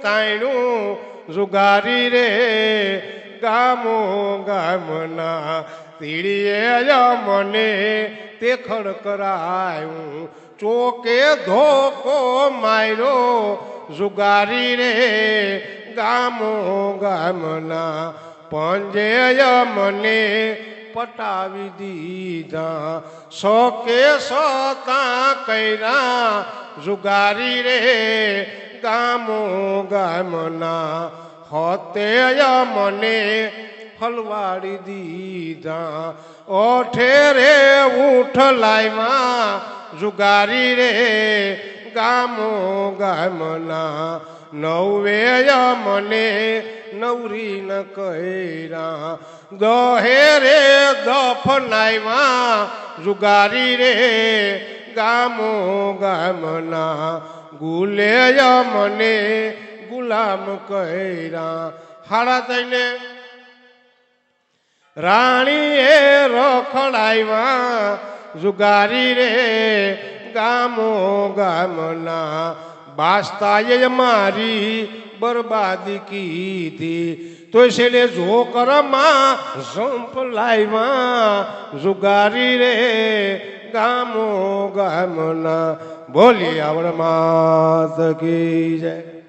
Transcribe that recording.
તાણ્યું જુગારી રે ગામો ગામના તીડીએ મને તે ખડકરાયું ચોકે ધોકો માર્યો જુગારી રે ગામો ગામના પંજે મને પટાવી દીધા શોકે સતા કર્યા જુગારી રે ગામો ગામના હોતે મને હલવાડી દીધા ઓઠે રે ઉઠ લાવ્યા જુગારી રે ગામો ગામના નવે મને નવરી ન કર્યા દહે રે દફનાવ્યા જુગારી રે ગામો ગામના ગુલે મને ગુલામ કર્યા હાડા થઈને રાણીએ રખડાવ્યા જુગારી રે ગામો ગામના બાસ્તાએ મારી બરબાદી કીધી તો છેલ્લે જોકરમાં ઝંપ લાવ્યા જુગારી રે ગામો ગામના બોલી આવડ માત કી જય.